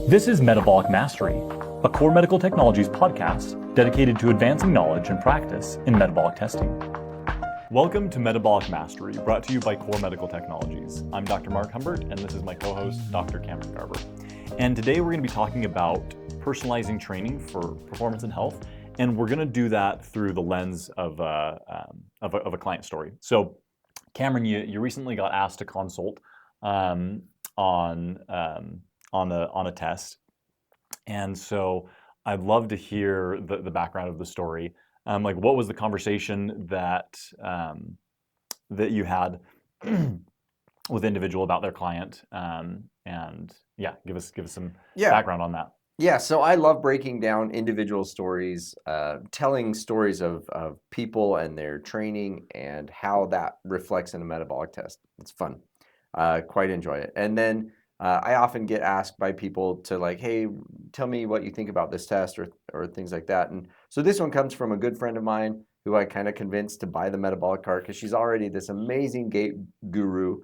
This is Metabolic Mastery, a KORR Medical Technologies podcast dedicated to advancing knowledge and practice in metabolic testing. Welcome to Metabolic Mastery, brought to you by KORR Medical Technologies. I'm Dr. Marc Humbert, and this is my co-host, Dr. Cameron Garber. And today we're going to be talking about personalizing training for performance and health, and we're going to do that through the lens of a client story. So, Cameron, you recently got asked to consult on a test, and so I'd love to hear the background of the story. Like, what was the conversation that you had with individual about their client, and yeah, give us some background on that. Yeah, so I love breaking down individual stories, telling stories of people and their training and how that reflects in a metabolic test. It's fun. Quite enjoy it. And then I often get asked by people to, like, hey, tell me what you think about this test or things like that. And so this one comes from a good friend of mine who I kind of convinced to buy the metabolic cart because she's already this amazing gait guru,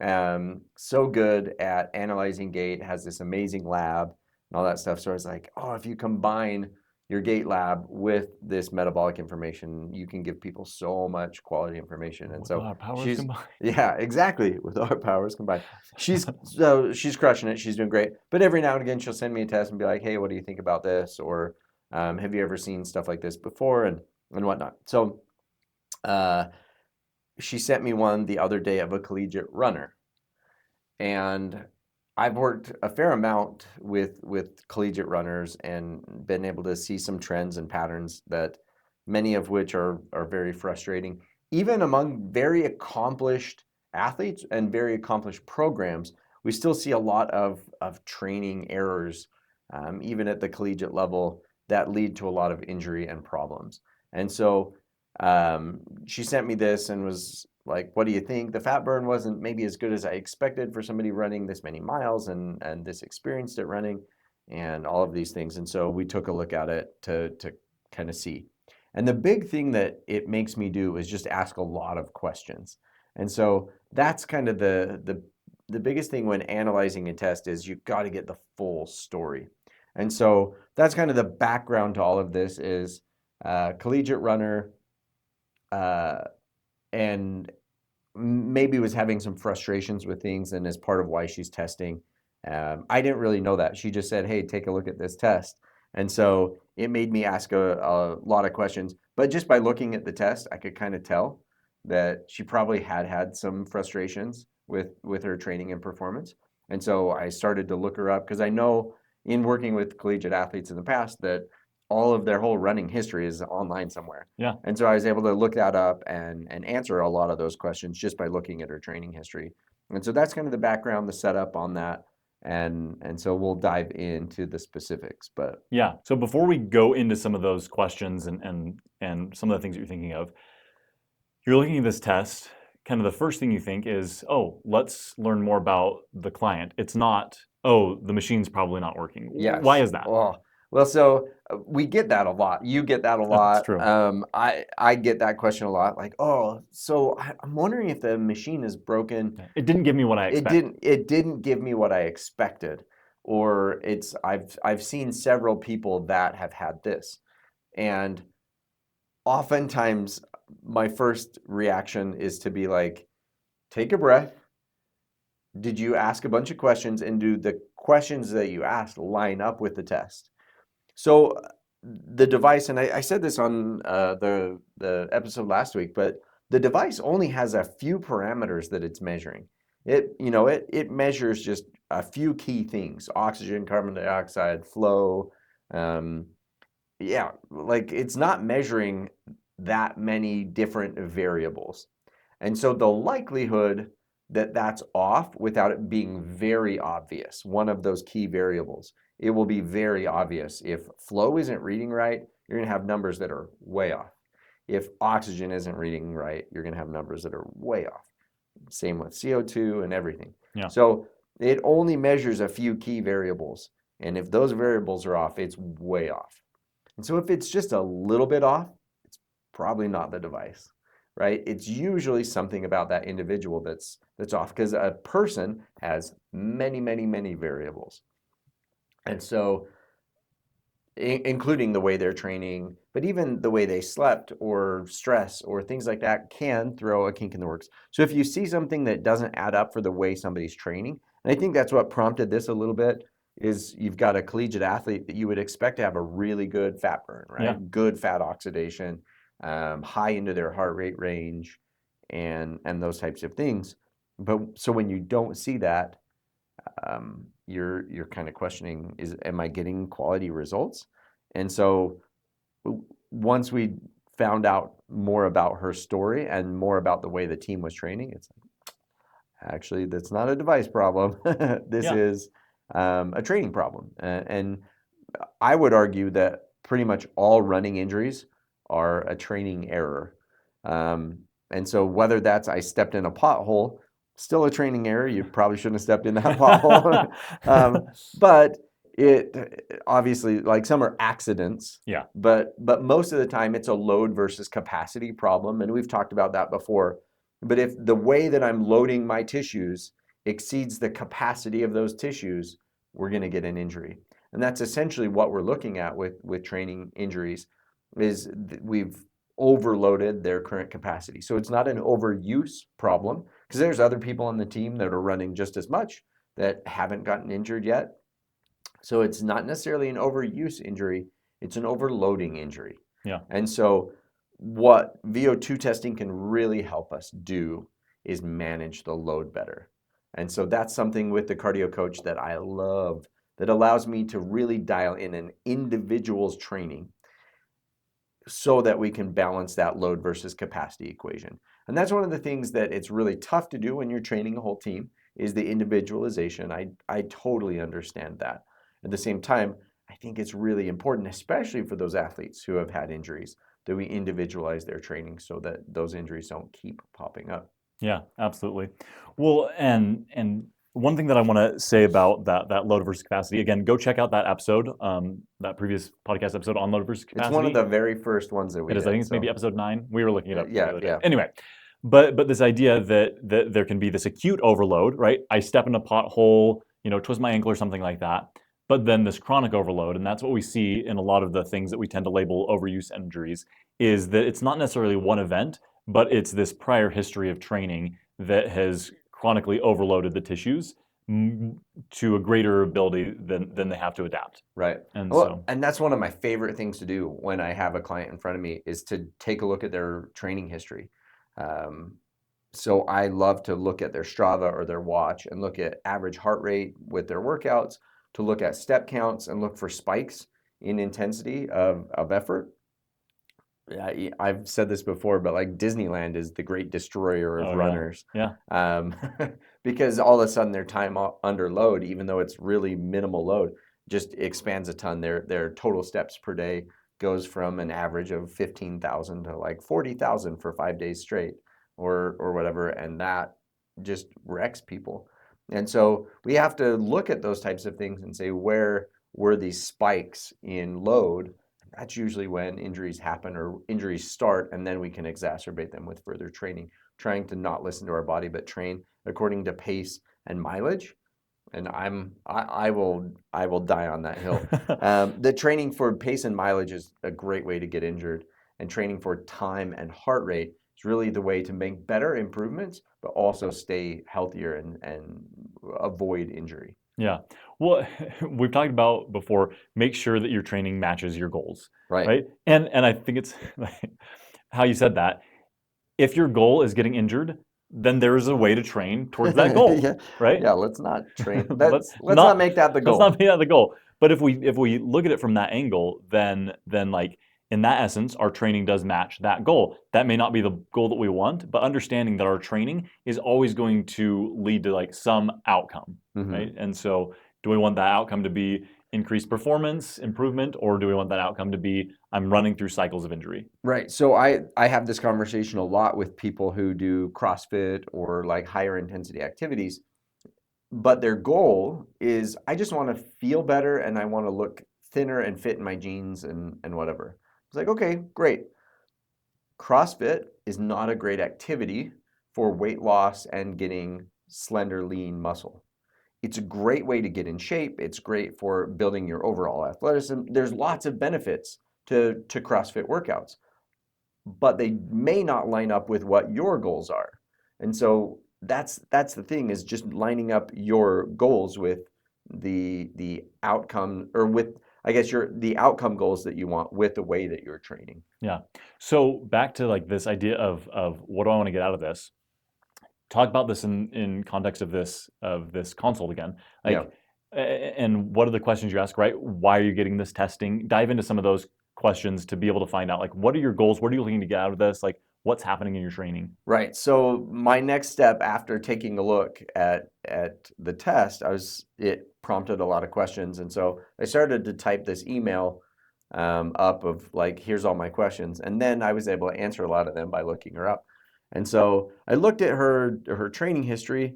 so good at analyzing gait, has this amazing lab and all that stuff. So I was like, oh, if you combine your gait lab with this metabolic information, you can give people so much quality information. And With so our powers combined. Yeah, exactly. With our powers combined. She's crushing it. She's doing great. But every now and again, she'll send me a test and be like, hey, what do you think about this? Or have you ever seen stuff like this before and whatnot? So she sent me one the other day of a collegiate runner. And I've worked a fair amount with collegiate runners and been able to see some trends and patterns that many of which are very frustrating. Even among very accomplished athletes and very accomplished programs, we still see a lot of training errors, even at the collegiate level, that lead to a lot of injury and problems. And so she sent me this and was like, what do you think? The fat burn wasn't maybe as good as I expected for somebody running this many miles and this experienced at running and all of these things. And so we took a look at it to kind of see. And the big thing that it makes me do is just ask a lot of questions. And so that's kind of the biggest thing when analyzing a test is you've got to get the full story. And so that's kind of the background to all of this is collegiate runner, and maybe was having some frustrations with things, and as part of why she's testing. I didn't really know that. She just said, hey, take a look at this test. And so it made me ask a lot of questions. But just by looking at the test, I could kind of tell that she probably had some frustrations with her training and performance. And so I started to look her up because I know in working with collegiate athletes in the past that all of their whole running history is online somewhere. Yeah. And so I was able to look that up and answer a lot of those questions just by looking at her training history. And so that's kind of the background, the setup on that. And so we'll dive into the specifics. But yeah. So before we go into some of those questions and some of the things that you're thinking of, you're looking at this test, kind of the first thing you think is, oh, let's learn more about the client. It's not, oh, the machine's probably not working. Yes. Why is that? Well, so we get that a lot. You get that a lot. That's true. I get that question a lot. Like, oh, so I'm wondering if the machine is broken. It didn't give me what I expected. It didn't give me what I expected. Or I've seen several people that have had this. And oftentimes my first reaction is to be like, take a breath. Did you ask a bunch of questions, and do the questions that you asked line up with the test? So the device, and I said this on the episode last week, but the device only has a few parameters that it's measuring. It measures just a few key things: oxygen, carbon dioxide, flow. Like it's not measuring that many different variables. And so the likelihood that that's off without it being very obvious, one of those key variables, it will be very obvious. If flow isn't reading right, you're going to have numbers that are way off. If oxygen isn't reading right, you're going to have numbers that are way off. Same with CO2 and everything. Yeah. So it only measures a few key variables. And if those variables are off, it's way off. And so if it's just a little bit off, it's probably not the device, right? It's usually something about that individual that's off, because a person has many, many, many variables. And so including the way they're training, but even the way they slept or stress or things like that can throw a kink in the works. So if you see something that doesn't add up for the way somebody's training, and I think that's what prompted this a little bit, is you've got a collegiate athlete that you would expect to have a really good fat burn, right? Yeah. Good fat oxidation, high into their heart rate range, and those types of things. But so when you don't see that, you're kind of questioning, am I getting quality results? And so once we found out more about her story and more about the way the team was training, it's actually, that's not a device problem. This is a training problem. And I would argue that pretty much all running injuries are a training error. And so whether that's I stepped in a pothole, still a training error. You probably shouldn't have stepped in that pothole. But it obviously, like, some are accidents. Yeah. But most of the time it's a load versus capacity problem. And we've talked about that before. But if the way that I'm loading my tissues exceeds the capacity of those tissues, we're going to get an injury. And that's essentially what we're looking at with training injuries, is we've overloaded their current capacity. So it's not an overuse problem, because there's other people on the team that are running just as much that haven't gotten injured yet. So it's not necessarily an overuse injury, it's an overloading injury. Yeah. And so what VO2 testing can really help us do is manage the load better. And so that's something with the cardio coach that I love, that allows me to really dial in an individual's training so that we can balance that load versus capacity equation. And that's one of the things that it's really tough to do when you're training a whole team, is the individualization. I totally understand that. At the same time, I think it's really important, especially for those athletes who have had injuries, that we individualize their training so that those injuries don't keep popping up. Yeah, absolutely. Well, and one thing that I want to say about that load versus capacity, again, go check out that episode, that previous podcast episode on load versus capacity. It's one of the very first ones that we did. I think it's maybe episode 9. We were looking it up the other day. Yeah. Anyway, but this idea that there can be this acute overload, right? I step in a pothole, twist my ankle or something like that. But then this chronic overload, and that's what we see in a lot of the things that we tend to label overuse injuries, is that it's not necessarily one event, but it's this prior history of training that has chronically overloaded the tissues to a greater ability than they have to adapt. Right. And and that's one of my favorite things to do when I have a client in front of me, is to take a look at their training history. So I love to look at their Strava or their watch and look at average heart rate with their workouts, to look at step counts and look for spikes in intensity of effort. I've said this before, but like, Disneyland is the great destroyer of runners. Yeah. Because all of a sudden their time under load, even though it's really minimal load, just expands a ton. Their total steps per day goes from an average of 15,000 to like 40,000 for 5 days straight, or whatever, and that just wrecks people. And so we have to look at those types of things and say, where were these spikes in load? That's usually when injuries happen or injuries start, and then we can exacerbate them with further training, trying to not listen to our body, but train according to pace and mileage. And I will die on that hill. The training for pace and mileage is a great way to get injured, and training for time and heart rate is really the way to make better improvements, but also stay healthier and avoid injury. Yeah. Well, we've talked about before, make sure that your training matches your goals. Right. And I think it's like how you said that. If your goal is getting injured, then there is a way to train towards that goal. Yeah. Right? Yeah, let's not train. Let's not make that the goal. Let's not make that the goal. But if we look at it from that angle, then like, in that essence, our training does match that goal. That may not be the goal that we want, but understanding that our training is always going to lead to like some outcome, right? And so, do we want that outcome to be increased performance, improvement, or do we want that outcome to be I'm running through cycles of injury? Right. So I have this conversation a lot with people who do CrossFit or like higher intensity activities, but their goal is, I just want to feel better and I want to look thinner and fit in my jeans and whatever. It's like, okay, great. CrossFit is not a great activity for weight loss and getting slender, lean muscle. it's a great way to get in shape. It's great for building your overall athleticism. There's lots of benefits to CrossFit workouts, but they may not line up with what your goals are. And so that's the thing, is just lining up your goals with the outcome, or with, I guess, the outcome goals that you want with the way that you're training. Yeah. So back to like this idea of what do I want to get out of this? Talk about this in context of this consult again. Like, and what are the questions you ask, right? Why are you getting this testing? Dive into some of those questions to be able to find out, like, what are your goals? What are you looking to get out of this? Like, what's happening in your training? Right. So my next step after taking a look at the test, it prompted a lot of questions, and so I started to type this email up of like, here's all my questions, and then I was able to answer a lot of them by looking her up. And so I looked at her training history,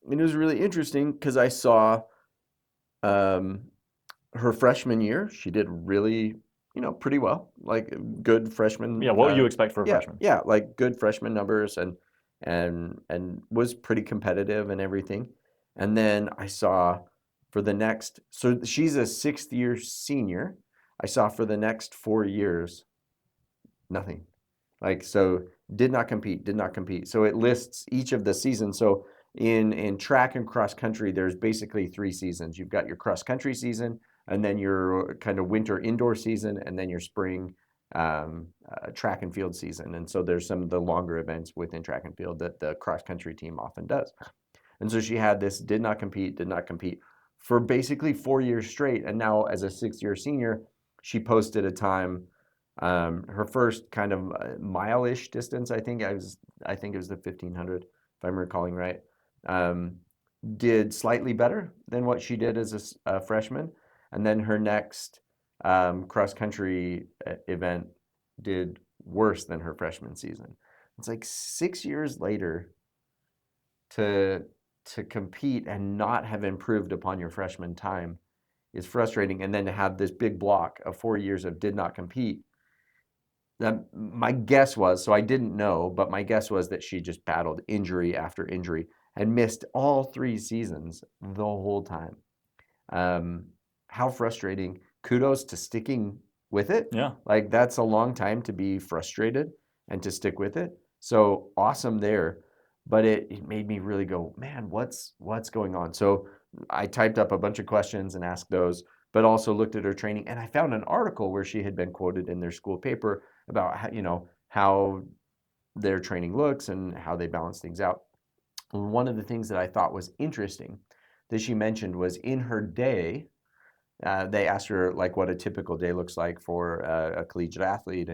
and it was really interesting because I saw her freshman year, she did really, pretty well, like good freshman. Yeah, what would you expect for a freshman? Yeah, like good freshman numbers, and was pretty competitive and everything. And then I saw for the next, so she's a 6th year senior. I saw for the next 4 years, nothing. Like, so did not compete. So it lists each of the seasons. So in track and cross country, there's basically 3 seasons. You've got your cross country season, and then your kind of winter indoor season, and then your spring track and field season. And so there's some of the longer events within track and field that the cross country team often does. And so she had this did not compete for basically 4 years straight. And now as a 6th year senior, she posted a time, her first kind of mile-ish distance, I think it was the 1500, if I'm recalling right, did slightly better than what she did as a freshman. And then her next cross-country event did worse than her freshman season. It's like 6 years later to compete and not have improved upon your freshman time is frustrating. And then to have this big block of 4 years of did not compete. That my guess was, so I didn't know, but my guess was that she just battled injury after injury and missed all 3 seasons the whole time. How frustrating. Kudos to sticking with it. Yeah. Like, that's a long time to be frustrated and to stick with it. So awesome there. But it made me really go, man, what's going on? So I typed up a bunch of questions and asked those, but also looked at her training. And I found an article where she had been quoted in their school paper about how their training looks and how they balance things out. And one of the things that I thought was interesting that she mentioned was in her day, they asked her like what a typical day looks like for a collegiate athlete,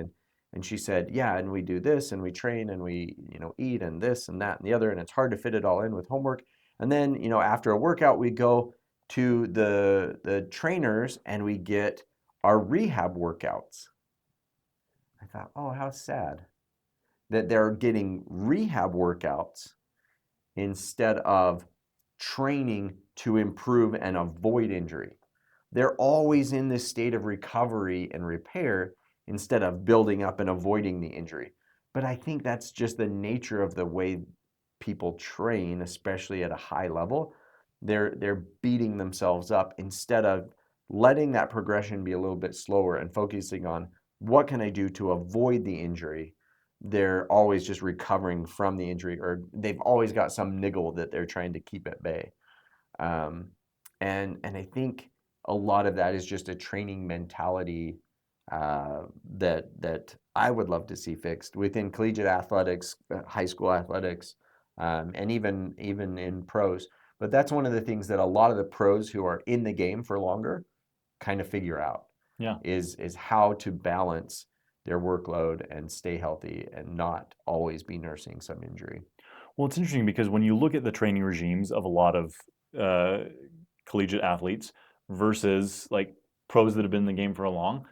and she said, yeah, and we do this and we train and we eat and this and that and the other, and it's hard to fit it all in with homework. And then after a workout we go to the trainers and we get our rehab workouts. I thought, oh, how sad that they're getting rehab workouts instead of training to improve and avoid injury. They're always in this state of recovery and repair instead of building up and avoiding the injury. But I think that's just the nature of the way people train, especially at a high level. They're beating themselves up instead of letting that progression be a little bit slower and focusing on what can I do to avoid the injury. They're always just recovering from the injury, or they've always got some niggle that they're trying to keep at bay. And I think a lot of that is just a training mentality that I would love to see fixed within collegiate athletics, high school athletics, and even in pros. But that's one of the things that a lot of the pros who are in the game for longer kind of figure out. Yeah. Is how to balance their workload and stay healthy and not always be nursing some injury. Well, it's interesting because when you look at the training regimes of a lot of collegiate athletes versus like pros that have been in the game for a long,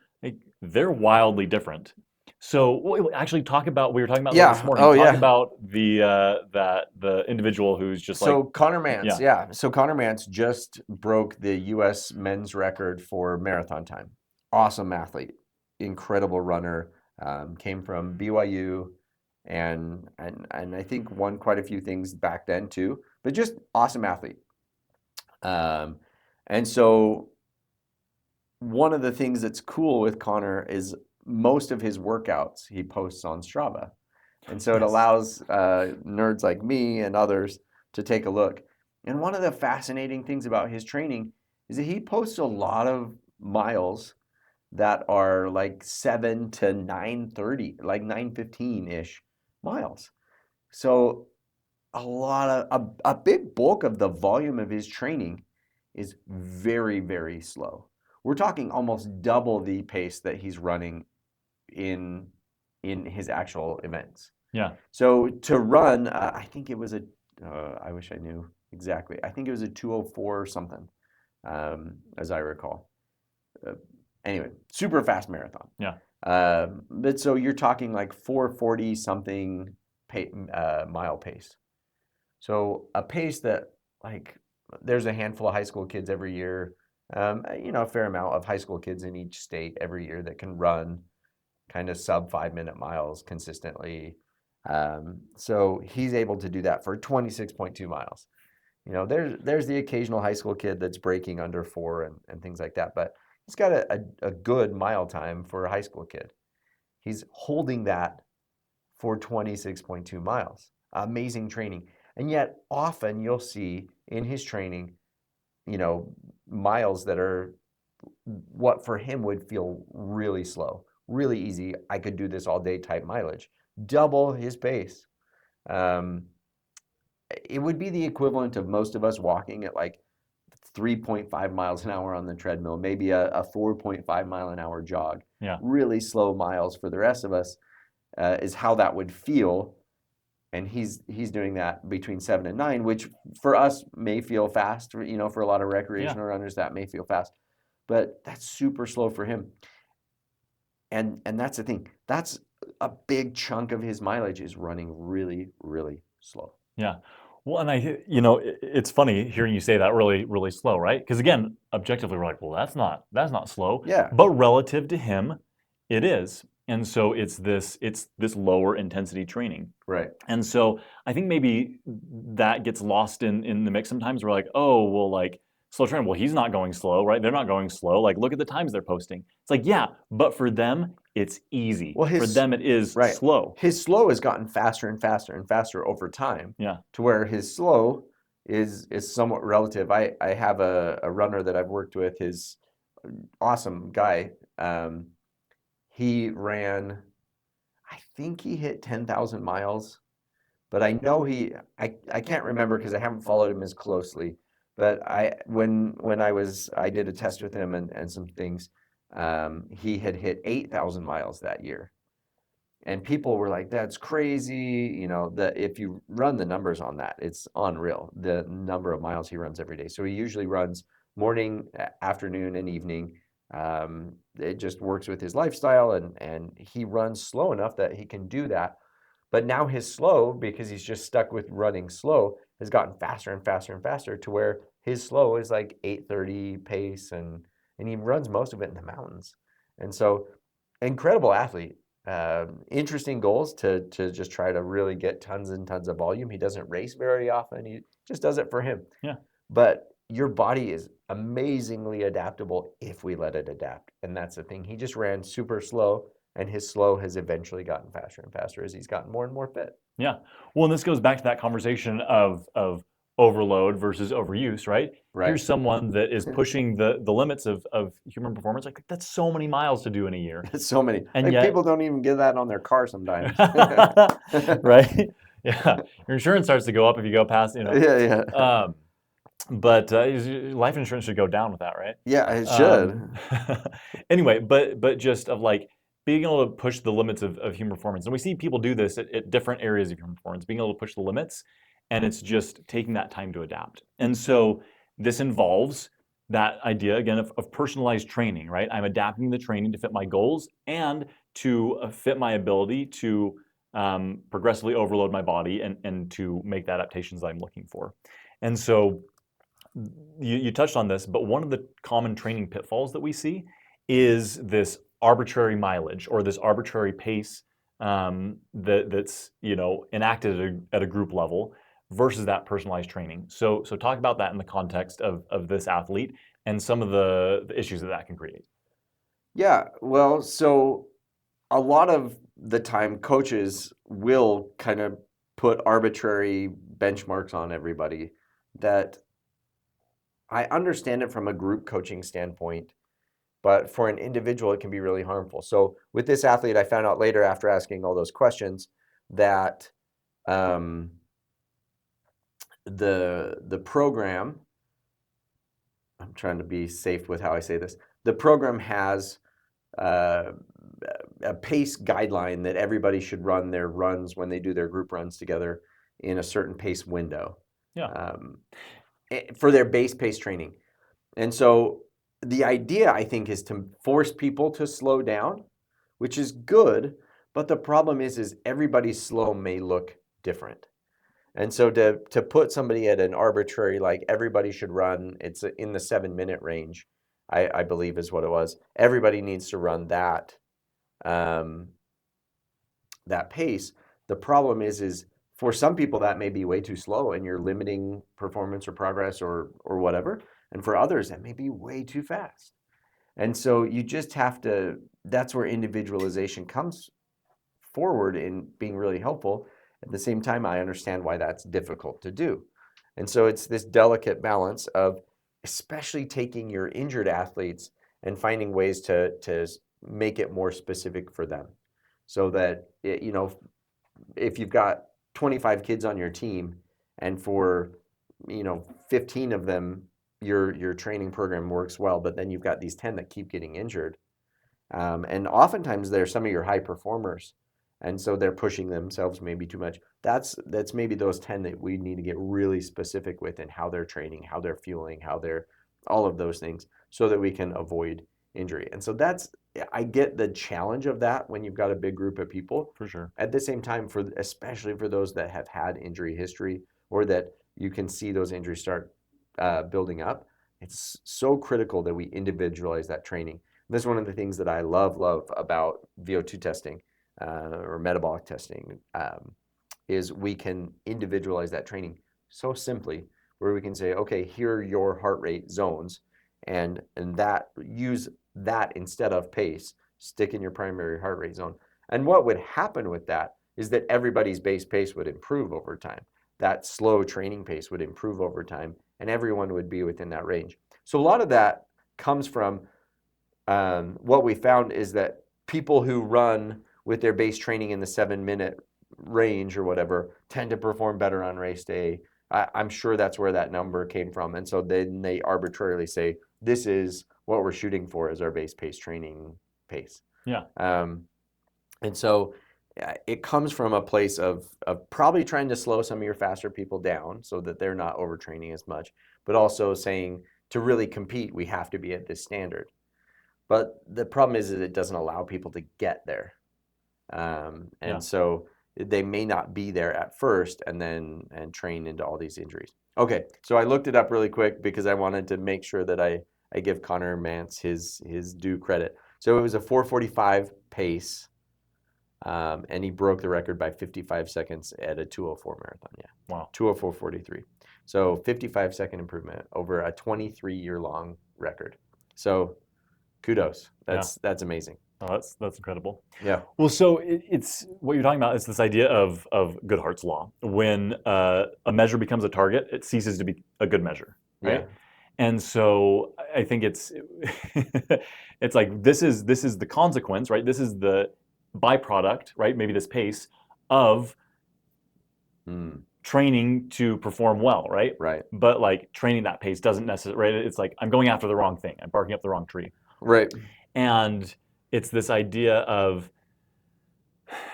they're wildly different. So actually, we were talking about that this morning. Talk about the individual who's just so Connor Mance. So Connor Mance just broke the U.S. men's record for marathon time. Awesome athlete, incredible runner. Came from BYU, and I think won quite a few things back then too. But just awesome athlete. And so one of the things that's cool with Connor is most of his workouts he posts on Strava. And so it Yes. allows nerds like me and others to take a look. And one of the fascinating things about his training is that he posts a lot of miles that are like 7 to 9:30, like 9:15-ish miles. So a big bulk of the volume of his training is very, very slow. We're talking almost double the pace that he's running in his actual events. Yeah. So to run, I think it was I wish I knew exactly. I think it was a 2:04 or something, as I recall. Uh, anyway, super fast marathon. Yeah. But so you're talking like 4:40 something mile pace. So a pace that like there's a handful of high school kids every year, a fair amount of high school kids in each state every year that can run kind of sub 5-minute miles consistently. So he's able to do that for 26.2 miles. There's the occasional high school kid that's breaking under 4 and things like that, but he's got a good mile time for a high school kid. He's holding that for 26.2 miles. Amazing training. And yet often you'll see in his training, miles that are what for him would feel really slow, really easy. I could do this all day type mileage, double his pace. It would be the equivalent of most of us walking at like 3.5 miles an hour on the treadmill, maybe a 4.5 mile an hour jog. Yeah. Really slow miles for the rest of us is how that would feel. And he's doing that between 7 and 9, which for us may feel fast. For a lot of recreational runners, that may feel fast, but that's super slow for him. And that's the thing. That's a big chunk of his mileage is running really, really slow. Yeah. Well, and it's funny hearing you say that really, really slow, right? Because again, objectively, we're like, well, that's not slow. Yeah. But relative to him, it is. And so it's this lower intensity training. Right. And so I think maybe that gets lost in the mix sometimes. We're like, oh, well, like slow training. Well, he's not going slow, right? They're not going slow. Like, look at the times they're posting. It's like, yeah, but for them, it's easy. Well, for them, it is right. slow. His slow has gotten faster and faster and faster over time. Yeah. To where his slow is somewhat relative. I have a runner that I've worked with. His awesome guy. He ran, I think he hit 10,000 miles, but I know I can't remember because I haven't followed him as closely. But when I did a test with him and some things, he had hit 8,000 miles that year. And people were like, that's crazy. That if you run the numbers on that, it's unreal. The number of miles he runs every day. So he usually runs morning, afternoon, and evening. It just works with his lifestyle, and he runs slow enough that he can do that. But now his slow, because he's just stuck with running slow, has gotten faster and faster and faster to where his slow is like 8:30 pace, and he runs most of it in the mountains. And so, incredible athlete. Interesting goals to just try to really get tons and tons of volume. He doesn't race very often. He just does it for him. Yeah. But your body is amazingly adaptable if we let it adapt. And that's the thing. He just ran super slow, and his slow has eventually gotten faster and faster as he's gotten more and more fit. Yeah. Well, and this goes back to that conversation of overload versus overuse, right? Right. Here's someone that is pushing the limits of human performance. Like, that's so many miles to do in a year. It's so many. And yet, yet people don't even get that on their car sometimes. Right? Yeah. Your insurance starts to go up if you go past, Yeah. But life insurance should go down with that, right? Yeah, it should. Anyway, but just of like being able to push the limits of human performance. And we see people do this at different areas of human performance, being able to push the limits, and it's just taking that time to adapt. And so this involves that idea, again, of personalized training, right? I'm adapting the training to fit my goals and to fit my ability to progressively overload my body and to make the adaptations that I'm looking for. And so you touched on this, but one of the common training pitfalls that we see is this arbitrary mileage or this arbitrary pace that's enacted at a group level versus that personalized training. So talk about that in the context of this athlete and some of the issues that that can create. Yeah, well, so a lot of the time coaches will kind of put arbitrary benchmarks on everybody that I understand it from a group coaching standpoint, but for an individual, it can be really harmful. So with this athlete, I found out later after asking all those questions that um, the program, I'm trying to be safe with how I say this, the program has uh, a pace guideline that everybody should run their runs when they do their group runs together in a certain pace window Yeah. for their base pace training. And so the idea, I think, is to force people to slow down, which is good, but the problem is everybody's slow may look different. And so to put somebody at an arbitrary, like everybody should run, it's in the 7-minute range, I believe is what it was. Everybody needs to run that that pace. The problem is for some people that may be way too slow and you're limiting performance or progress or whatever. And for others, that may be way too fast. And so you just have to, that's where individualization comes forward in being really helpful. At the same time, I understand why that's difficult to do. And so it's this delicate balance of especially taking your injured athletes and finding ways to make it more specific for them. So that, if you've got 25 kids on your team and for, 15 of them, your training program works well, but then you've got these 10 that keep getting injured. And oftentimes they're some of your high performers. And so they're pushing themselves maybe too much. That's maybe those 10 that we need to get really specific with in how they're training, how they're fueling, how they're all of those things so that we can avoid injury. And so I get the challenge of that when you've got a big group of people. For sure. At the same time, especially for those that have had injury history or that you can see those injuries start building up, it's so critical that we individualize that training. This is one of the things that I love about VO2 testing or metabolic testing is we can individualize that training so simply where we can say, okay, here are your heart rate zones and that use that instead of pace, stick in your primary heart rate zone. And what would happen with that is that everybody's base pace would improve over time. That slow training pace would improve over time and everyone would be within that range. So a lot of that comes from what we found is that people who run with their base training in the 7-minute range or whatever tend to perform better on race day. I'm sure that's where that number came from. And so then they arbitrarily say, this is what we're shooting for as our base pace training pace. Yeah. And so it comes from a place of probably trying to slow some of your faster people down so that they're not overtraining as much, but also saying to really compete, we have to be at this standard. But the problem is that it doesn't allow people to get there. So they may not be there at first and train into all these injuries. Okay, so I looked it up really quick because I wanted to make sure that I give Connor Mance his due credit. So it was a 4:45 pace, and he broke the record by 55 seconds at a 2:04 marathon. Yeah. Wow. 2:04:43. So 55-second improvement over a 23-year-long record. So kudos. That's amazing. Oh, that's incredible. Yeah. Well, so it's what you're talking about is this idea of Goodhart's law. When a measure becomes a target, it ceases to be a good measure, right? Yeah. And so I think it's like this is the consequence, right? This is the byproduct, right? Maybe this pace of training to perform well, right? Right. But like training that pace doesn't necessarily, right? It's like I'm going after the wrong thing. I'm barking up the wrong tree. Right. And it's this idea of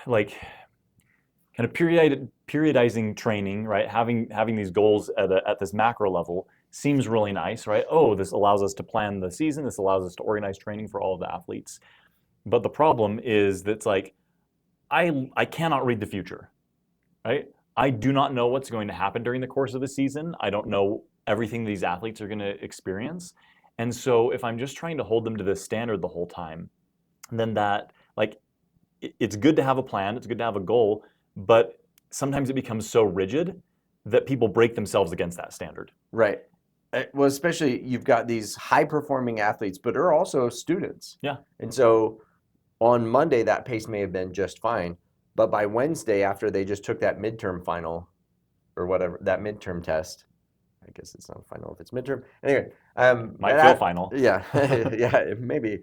like kind of periodizing training, right? Having these goals at this macro level seems really nice, right? Oh, this allows us to plan the season. This allows us to organize training for all of the athletes. But the problem is that it's like I cannot read the future, right? I do not know what's going to happen during the course of the season. I don't know everything these athletes are going to experience. And so if I'm just trying to hold them to this standard the whole time, then that, like, it's good to have a plan, it's good to have a goal, but sometimes it becomes so rigid that people break themselves against that standard. Right. Well, especially you've got these high-performing athletes, but are also students. Yeah. And so on Monday, that pace may have been just fine, but by Wednesday, after they just took that midterm final or whatever, that midterm test, I guess it's not final if it's midterm. Anyway, Might feel final. Yeah, yeah, maybe.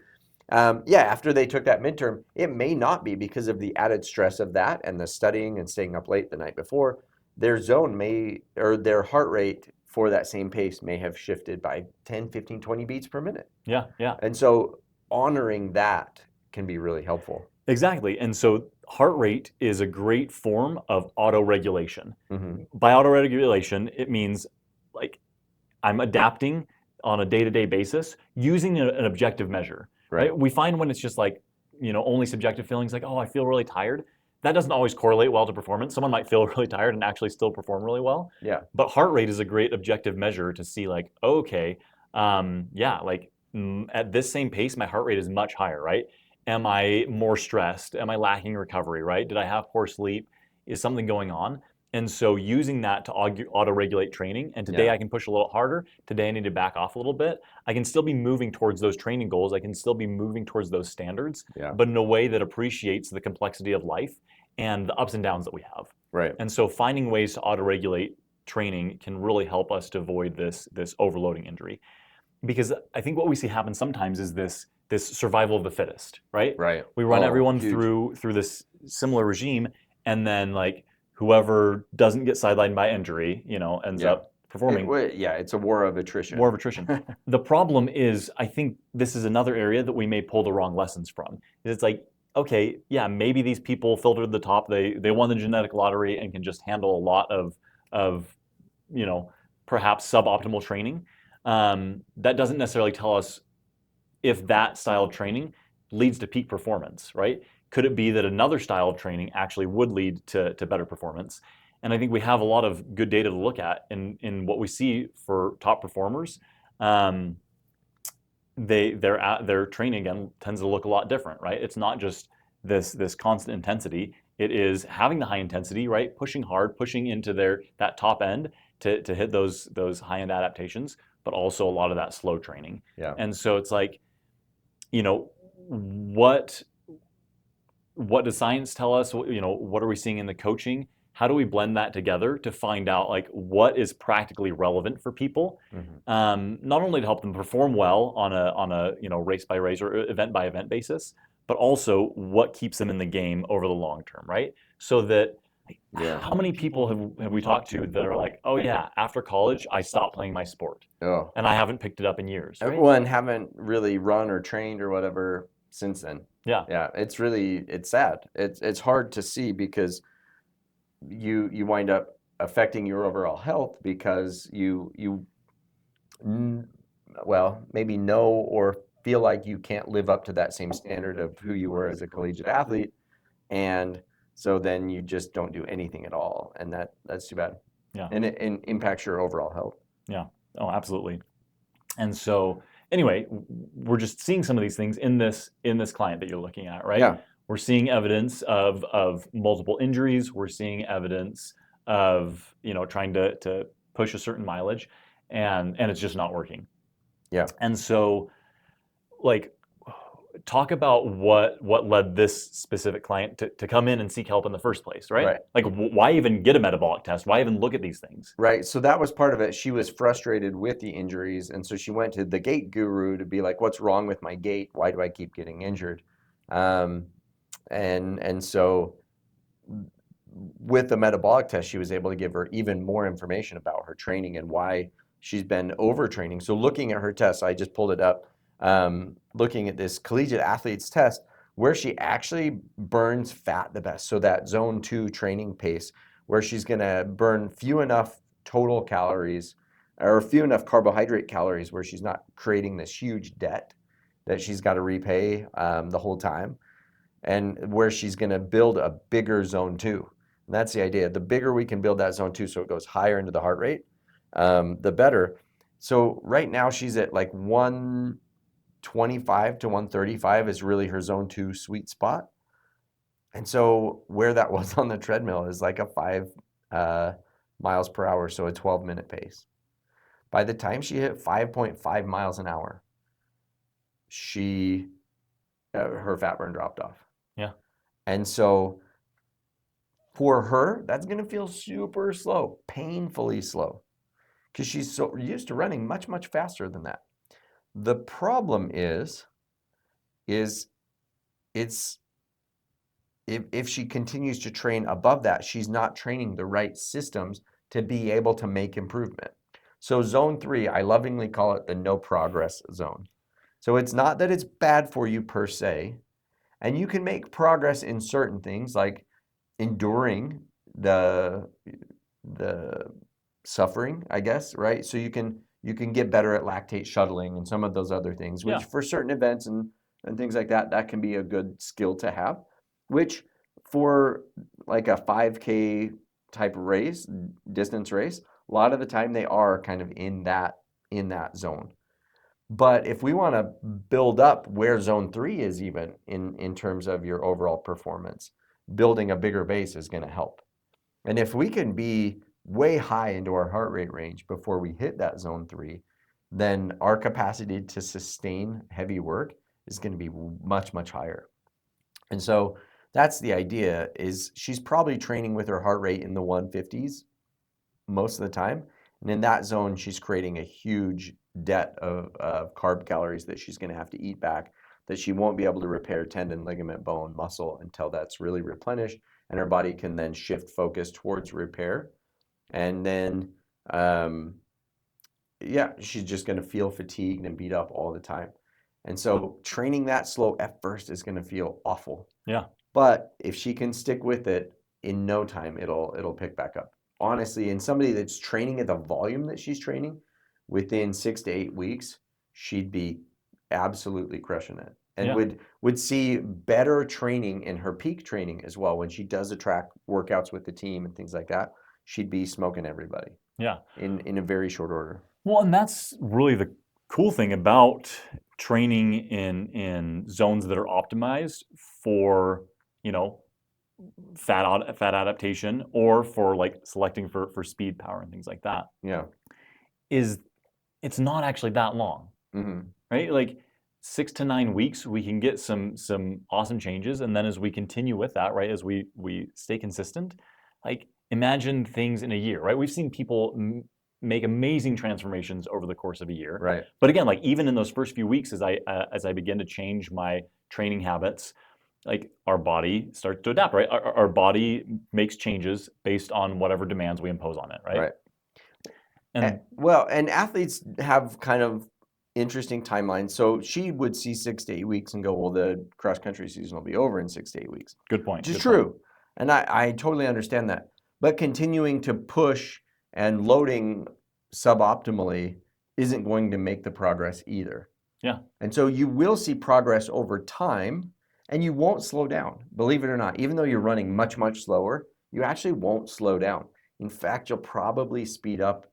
Yeah, after they took that midterm, it may not be because of the added stress of that and the studying and staying up late the night before. Their zone or their heart rate for that same pace may have shifted by 10, 15, 20 beats per minute. Yeah, yeah. And so honoring that can be really helpful. Exactly. And so heart rate is a great form of autoregulation. Mm-hmm. By autoregulation, it means like I'm adapting on a day-to-day basis using an objective measure. Right? We find when it's just like, only subjective feelings like, oh, I feel really tired. That doesn't always correlate well to performance. Someone might feel really tired and actually still perform really well. Yeah. But heart rate is a great objective measure to see like, okay, at this same pace, my heart rate is much higher, right? Am I more stressed? Am I lacking recovery, right? Did I have poor sleep? Is something going on? And so using that to auto-regulate training, and today I can push a little harder, today I need to back off a little bit. I can still be moving towards those training goals. I can still be moving towards those standards, but in a way that appreciates the complexity of life and the ups and downs that we have. Right. And so finding ways to auto-regulate training can really help us to avoid this overloading injury. Because I think what we see happen sometimes is this survival of the fittest, right? Right. We run everyone through this similar regime, and then like whoever doesn't get sidelined by injury, ends up performing. It's a war of attrition. War of attrition. The problem is, I think this is another area that we may pull the wrong lessons from. It's like, okay, yeah, maybe these people filtered the top. They won the genetic lottery and can just handle a lot of perhaps suboptimal training. That doesn't necessarily tell us if that style of training leads to peak performance, right? Could it be that another style of training actually would lead to better performance? And I think we have a lot of good data to look at in what we see for top performers. Their training again tends to look a lot different, right? It's not just this constant intensity. It is having the high intensity, right? Pushing hard, pushing into that top end to hit those high end adaptations, but also a lot of that slow training. Yeah. And so it's like, what does science tell us? What are we seeing in the coaching? How do we blend that together to find out like what is practically relevant for people? Mm-hmm. Not only to help them perform well on a race by race or event by event basis, but also what keeps them in the game over the long term, right? So that how many people have we talked to that are like, oh yeah, after college I stopped playing my sport, and I haven't picked it up in years, right? Well, and haven't really run or trained or whatever since then. Yeah, it's sad. It's hard to see because you wind up affecting your overall health because you maybe know or feel like you can't live up to that same standard of who you were as a collegiate athlete, and so then you just don't do anything at all, and that's too bad. Yeah, and it impacts your overall health. Yeah, oh, absolutely. And so anyway, we're just seeing some of these things in this client that you're looking at, right? Yeah. We're seeing evidence of multiple injuries. We're seeing evidence of trying to push a certain mileage, and it's just not working. Yeah. And so, like, talk about what led this specific client to come in and seek help in the first place, right? Like, why even get a metabolic test? Why even look at these things? Right. So that was part of it. She was frustrated with the injuries, and so she went to the gait guru to be like, "What's wrong with my gait? Why do I keep getting injured?" And so with the metabolic test, she was able to give her even more information about her training and why she's been overtraining. So looking at her test, I just pulled it up. Looking at this collegiate athlete's test where she actually burns fat the best. So that zone 2 training pace where she's going to burn few enough total calories or few enough carbohydrate calories where she's not creating this huge debt that she's got to repay the whole time, and where she's going to build a bigger zone 2. And that's the idea. The bigger we can build that zone 2 so it goes higher into the heart rate, the better. So right now she's at like 125 to 135 is really her zone 2 sweet spot. And so where that was on the treadmill is like a 5 miles per hour, so a 12-minute pace. By the time she hit 5.5 miles an hour, her fat burn dropped off. Yeah. And so for her, that's going to feel super slow, painfully slow, because she's so used to running much, much faster than that. The problem is it's if she continues to train above that, she's not training the right systems to be able to make improvement. So zone 3, I lovingly call it the no progress zone. So it's not that it's bad for you per se, and you can make progress in certain things like enduring the suffering, I guess, right? So you can get better at lactate shuttling and some of those other things, which for certain events and things like that, that can be a good skill to have, which for like a 5K type race, distance race, a lot of the time they are kind of in that zone. But if we want to build up where zone 3 is even in terms of your overall performance, building a bigger base is going to help. And if we can be way high into our heart rate range before we hit that zone 3, then our capacity to sustain heavy work is going to be much, much higher. And so that's the idea, is she's probably training with her heart rate in the 150s most of the time. And in that zone, she's creating a huge debt of carb calories that she's going to have to eat back, that she won't be able to repair tendon, ligament, bone, muscle until that's really replenished, and her body can then shift focus towards repair. And then, she's just going to feel fatigued and beat up all the time. And so training that slow at first is going to feel awful. Yeah. But if she can stick with it, in no time, it'll pick back up. Honestly, in somebody that's training at the volume that she's training, within 6 to 8 weeks, she'd be absolutely crushing it. And would see better training in her peak training as well. When she does the track workouts with the team and things like that, she'd be smoking everybody. Yeah. In a very short order. Well, and that's really the cool thing about training in zones that are optimized for, fat adaptation, or for like selecting for speed, power, and things like that. Yeah. Is it's not actually that long, right? Like 6 to 9 weeks, we can get some awesome changes, and then as we continue with that, right, as we stay consistent, like imagine things in a year, right? We've seen people make amazing transformations over the course of a year, right? But again, like even in those first few weeks, as I begin to change my training habits, like our body starts to adapt, right? Our body makes changes based on whatever demands we impose on it, right? Right. And athletes have kind of interesting timelines. So she would see 6 to 8 weeks and go, well, the cross country season will be over in 6 to 8 weeks. Good point. Which is true. And I totally understand that. But continuing to push and loading suboptimally isn't going to make the progress either. Yeah. And so you will see progress over time, and you won't slow down. Believe it or not, even though you're running much, much slower, you actually won't slow down. In fact, you'll probably speed up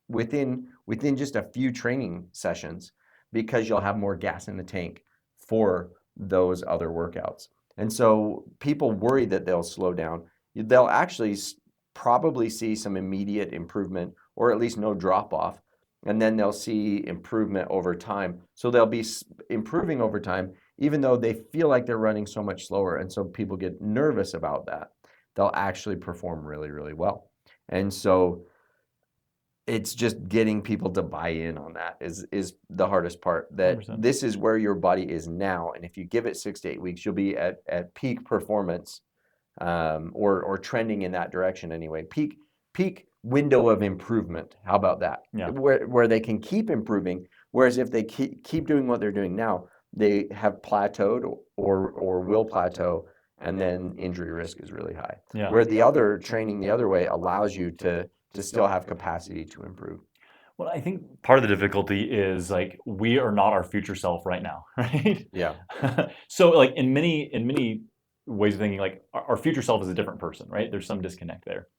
within just a few training sessions, because you'll have more gas in the tank for those other workouts. And so people worry that they'll slow down. They'll actually probably see some immediate improvement, or at least no drop off, and then they'll see improvement over time. So they'll be improving over time, even though they feel like they're running so much slower. And so people get nervous about that. They'll actually perform really, really well. And so it's just getting people to buy in on that is the hardest part. That 100%. This is where your body is now, and if you give it 6 to 8 weeks, you'll be at peak performance, or trending in that direction anyway. Peak window of improvement. How about that? Yeah. Where they can keep improving. Whereas if they keep doing what they're doing now, they have plateaued or will plateau, and then injury risk is really high. Yeah. Where the other training the other way allows you to still have capacity to improve. Well, I think part of the difficulty is like we are not our future self right now, right? Yeah. So like in many ways of thinking, like our future self is a different person, right? There's some disconnect there.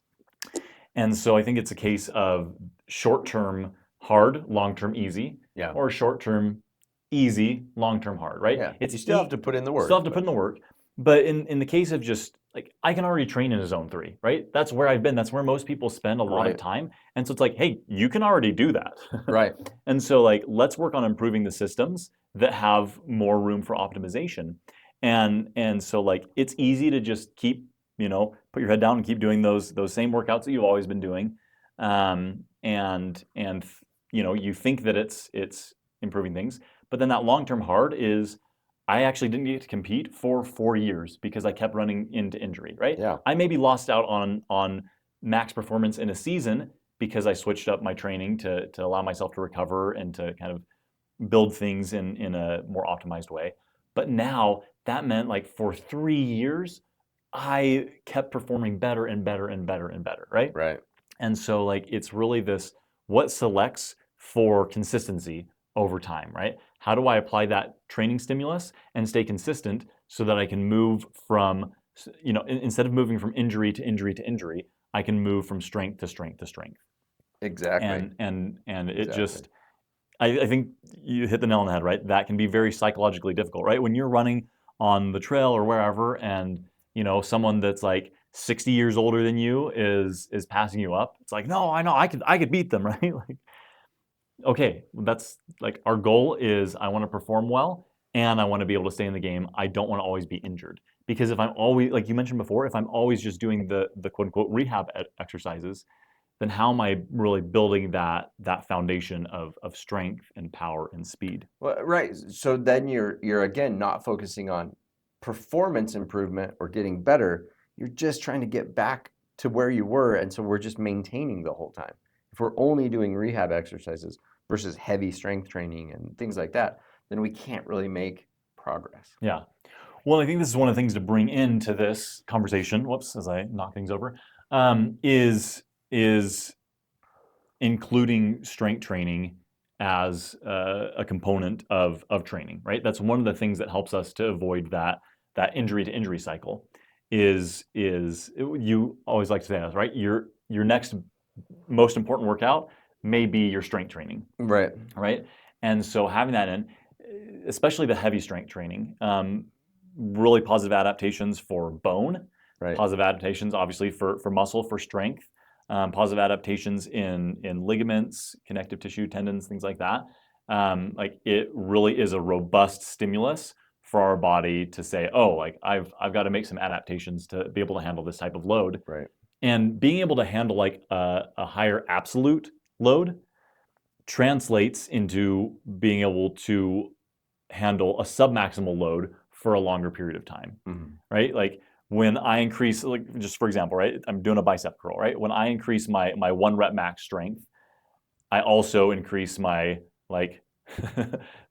And so I think it's a case of short-term hard, long-term easy, Yeah. or short-term easy, long-term hard, right? Yeah. It's you still have to put in the work. Still have to put in the work, But in the case of just like, I can already train in a zone 3, right? That's where I've been. That's where most people spend a lot of Right. time. And so it's like, hey, you can already do that. Right. And so like, let's work on improving the systems that have more room for optimization. And so like, it's easy to just keep, put your head down and keep doing those same workouts that you've always been doing. And you think that it's improving things, but then that long-term hard is, I actually didn't get to compete for 4 years because I kept running into injury, right? Yeah. I maybe lost out on max performance in a season because I switched up my training to allow myself to recover and to kind of build things in a more optimized way. But now that meant like for 3 years, I kept performing better and better and better and better, right? Right. And so like, it's really this, what selects for consistency over time, right? How do I apply that training stimulus and stay consistent so that I can move from, instead of moving from injury to injury to injury, I can move from strength to strength to strength. Exactly. And it Exactly. just, I think you hit the nail on the head, right? That can be very psychologically difficult, right? When you're running on the trail or wherever, and someone that's like 60 years older than you is passing you up. It's like, no, I know, I could beat them, right? Like, okay, that's like, our goal is, I want to perform well and I want to be able to stay in the game. I don't want to always be injured, because if I'm always, like you mentioned before, if I'm always just doing the quote unquote rehab exercises, then how am I really building that foundation of strength and power and speed? Well, right. So then you're again not focusing on performance improvement or getting better. You're just trying to get back to where you were, and so we're just maintaining the whole time. If we're only doing rehab exercises versus heavy strength training and things like that, then we can't really make progress. Yeah. Well, I think this is one of the things to bring into this conversation. Whoops, as I knock things over, is including strength training as a component of training, right? That's one of the things that helps us to avoid that injury to injury cycle. Is you always like to say this, right? Your next most important workout may be your strength training, Right. right? And so having that in, especially the heavy strength training, really positive adaptations for bone, Right. positive adaptations obviously for muscle, for strength, positive adaptations in ligaments, connective tissue, tendons, things like that. Like, it really is a robust stimulus for our body to say, oh, like, I've got to make some adaptations to be able to handle this type of load. Right. And being able to handle like a higher absolute load translates into being able to handle a submaximal load for a longer period of time, Mm-hmm. right? Like, when I increase, like, just for example, right, I'm doing a bicep curl, right? When I increase my 1 rep max strength, I also increase my, like,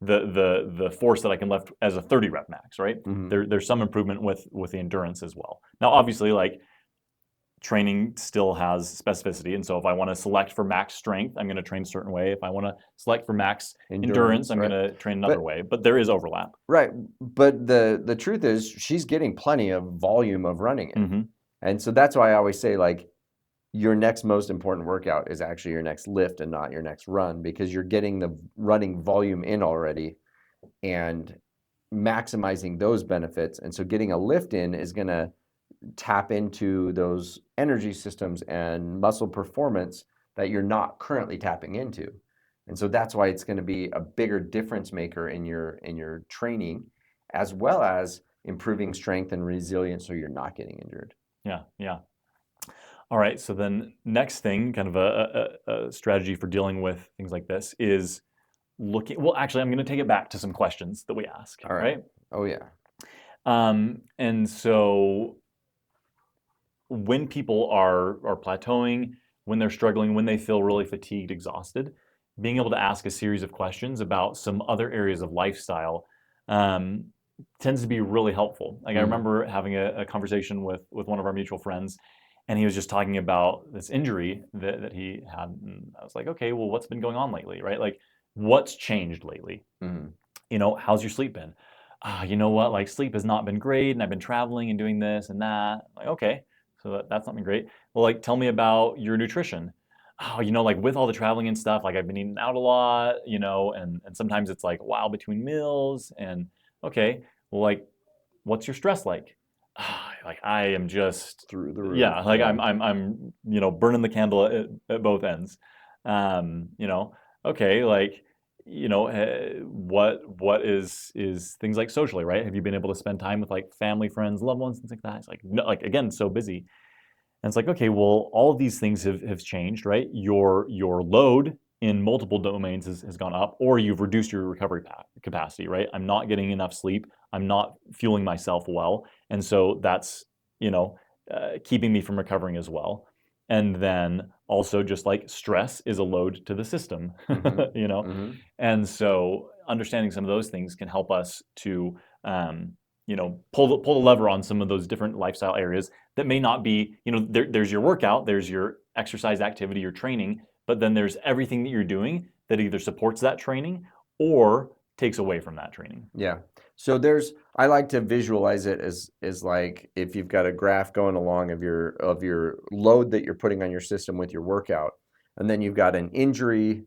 the force that I can lift as a 30 rep max, right? Mm-hmm. There's some improvement with the endurance as well. Now, obviously, like, training still has specificity, and so if I want to select for max strength, I'm going to train a certain way. If I want to select for max endurance, I'm right. going to train another way. But there is overlap. Right. But the truth is, she's getting plenty of volume of running in. Mm-hmm. And so that's why I always say, like, your next most important workout is actually your next lift and not your next run, because you're getting the running volume in already and maximizing those benefits. And so getting a lift in is going to tap into those energy systems and muscle performance that you're not currently tapping into. And so that's why it's going to be a bigger difference maker in your training, as well as improving strength and resilience so you're not getting injured. Yeah, yeah. All right, so then next thing, kind of a strategy for dealing with things like this is looking, well, actually, I'm going to take it back to some questions that we ask, All right. Oh, yeah. And so when people are plateauing, when they're struggling, when they feel really fatigued, exhausted, being able to ask a series of questions about some other areas of lifestyle tends to be really helpful. Like, I remember having a conversation with one of our mutual friends, and he was just talking about this injury that he had. And I was like, okay, well, what's been going on lately, right? Like, what's changed lately? How's your sleep been? You know what? Like, sleep has not been great, and I've been traveling and doing this and that. Like, okay, so that's not been great. Well, like, tell me about your nutrition. Oh, like, with all the traveling and stuff, like, I've been eating out a lot, and sometimes it's like, wow, between meals. And okay, well, like, what's your stress like? Like I am just Through the roof. yeah, like I'm burning the candle at both ends. You know, okay, like what is things like socially, right? Have you been able to spend time with like family, friends, loved ones, things like that? It's like no, like again, so busy. And it's like, okay, well, all of these things have changed, right? Your load in multiple domains has gone up, or you've reduced your recovery capacity, right? I'm not getting enough sleep. I'm not fueling myself well. And so that's, keeping me from recovering as well. And then also just like stress is a load to the system, you know? Mm-hmm. And so understanding some of those things can help us to, pull the lever on some of those different lifestyle areas that may not be, there's your workout, there's your exercise activity, your training, but then there's everything that you're doing that either supports that training or takes away from that training. Yeah. So I like to visualize it as like if you've got a graph going along of your load that you're putting on your system with your workout, and then you've got an injury,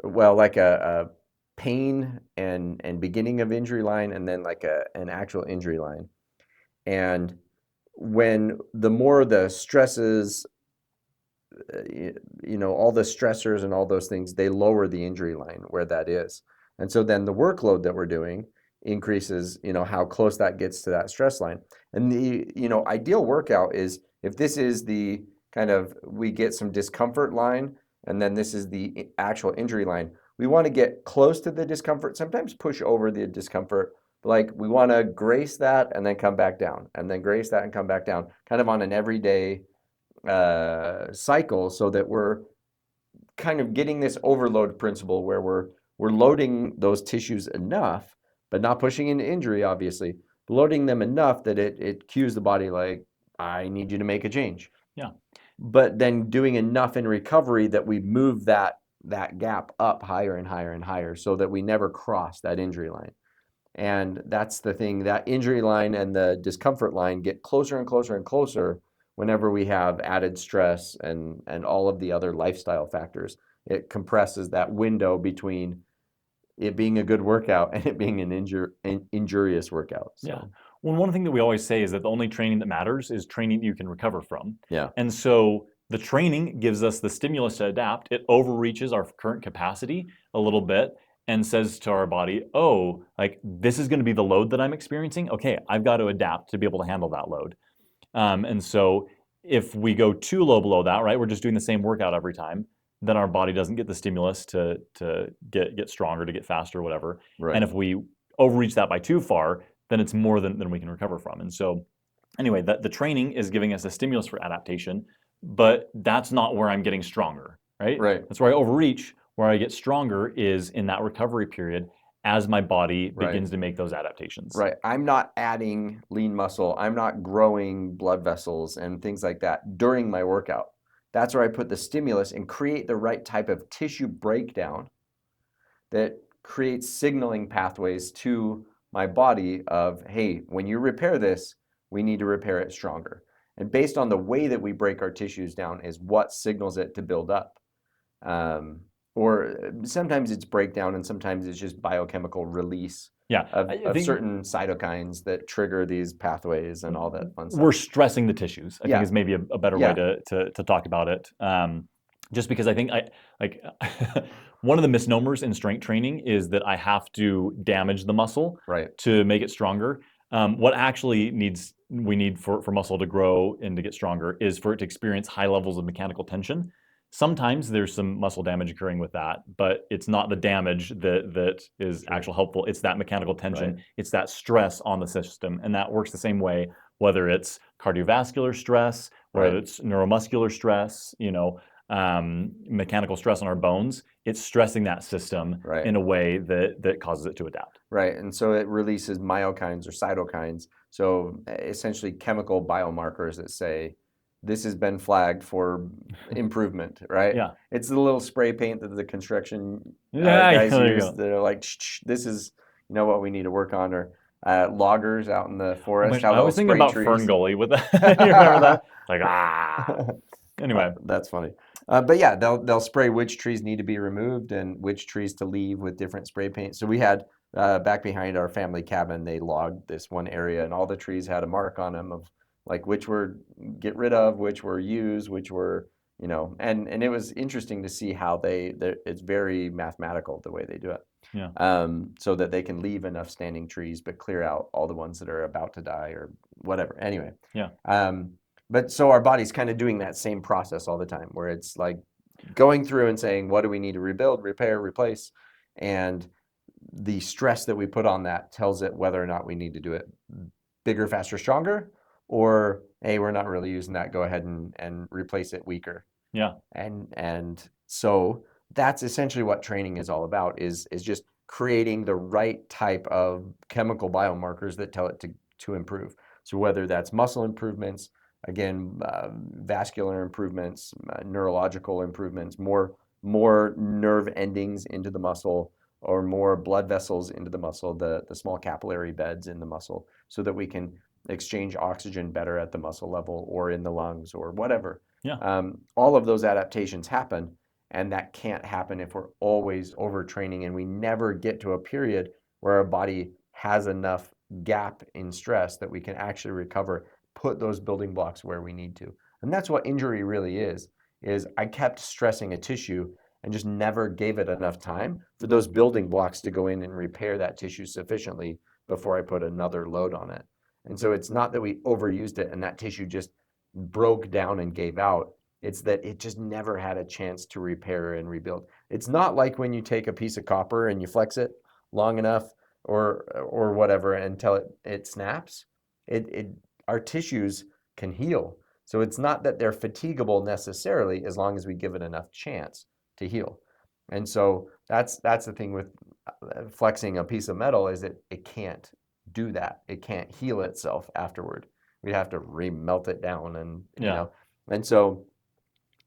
well, like a pain and beginning of injury line, and then like an actual injury line. And when the more the stresses, all the stressors and all those things, they lower the injury line where that is. And so then the workload that we're doing increases, how close that gets to that stress line. And the, ideal workout is if this is the kind of, we get some discomfort line, and then this is the actual injury line. We want to get close to the discomfort, sometimes push over the discomfort. Like we want to grace that and then come back down, and then grace that and come back down, kind of on an everyday cycle, so that we're kind of getting this overload principle where we're loading those tissues enough, but not pushing into injury, obviously, loading them enough that it cues the body like, I need you to make a change. Yeah. But then doing enough in recovery that we move that gap up higher and higher and higher so that we never cross that injury line. And that's the thing, that injury line and the discomfort line get closer and closer and closer whenever we have added stress and all of the other lifestyle factors. It compresses that window between it being a good workout and it being an injurious workout. So. Yeah. Well, one thing that we always say is that the only training that matters is training that you can recover from. Yeah. And so the training gives us the stimulus to adapt. It overreaches our current capacity a little bit and says to our body, oh, like this is going to be the load that I'm experiencing. Okay, I've got to adapt to be able to handle that load. And so if we go too low below that, right, we're just doing the same workout every time, then our body doesn't get the stimulus to get stronger, to get faster, whatever. Right. And if we overreach that by too far, then it's more than we can recover from. And so anyway, the training is giving us a stimulus for adaptation, but that's not where I'm getting stronger, right? Right. That's where I overreach. Where I get stronger is in that recovery period as my body begins to make those adaptations. Right. I'm not adding lean muscle. I'm not growing blood vessels and things like that during my workout. That's where I put the stimulus and create the right type of tissue breakdown that creates signaling pathways to my body of, hey, when you repair this, we need to repair it stronger. And based on the way that we break our tissues down is what signals it to build up. Or sometimes it's breakdown and sometimes it's just biochemical release of certain cytokines that trigger these pathways and all that fun stuff. We're stressing the tissues, I think is maybe a better way to talk about it. Just because I think one of the misnomers in strength training is that I have to damage the muscle to make it stronger. What actually we need for muscle to grow and to get stronger is for it to experience high levels of mechanical tension. Sometimes there's some muscle damage occurring with that, but it's not the damage that is actually helpful. It's that mechanical tension. It's that stress on the system. And that works the same way, whether it's cardiovascular stress, whether it's neuromuscular stress, mechanical stress on our bones. It's stressing that system in a way that causes it to adapt. Right. And so it releases myokines or cytokines. So essentially chemical biomarkers that say, this has been flagged for improvement, right? Yeah. It's the little spray paint that the construction guys use. They're like, this is, what we need to work on. Or loggers out in the forest. I always think about Fern Gully with that. You remember that? Anyway. That's funny. But yeah, they'll spray which trees need to be removed and which trees to leave with different spray paint. So we had back behind our family cabin, they logged this one area, and all the trees had a mark on them of like which were get rid of, which were used, which were, and it was interesting to see how it's very mathematical the way they do it. Yeah. So that they can leave enough standing trees, but clear out all the ones that are about to die or whatever. Anyway. Yeah. But so our body's kind of doing that same process all the time, where it's like going through and saying, what do we need to rebuild, repair, replace? And the stress that we put on that tells it whether or not we need to do it bigger, faster, stronger, or hey, we're not really using that. Go ahead and replace it weaker. Yeah. And so that's essentially what training is all about, is just creating the right type of chemical biomarkers that tell it to improve. So whether that's muscle improvements, again, vascular improvements, neurological improvements, more nerve endings into the muscle, or more blood vessels into the muscle, the small capillary beds in the muscle, so that we can exchange oxygen better at the muscle level or in the lungs or whatever. Yeah. All of those adaptations happen, and that can't happen if we're always overtraining and we never get to a period where our body has enough gap in stress that we can actually recover, put those building blocks where we need to. And that's what injury really is I kept stressing a tissue and just never gave it enough time for those building blocks to go in and repair that tissue sufficiently before I put another load on it. And so it's not that we overused it and that tissue just broke down and gave out. It's that it just never had a chance to repair and rebuild. It's not like when you take a piece of copper and you flex it long enough or whatever until it snaps. Our tissues can heal. So it's not that they're fatigable necessarily, as long as we give it enough chance to heal. And so that's the thing with flexing a piece of metal, is that it can't do that. It can't heal itself afterward. We'd have to remelt it down, and and so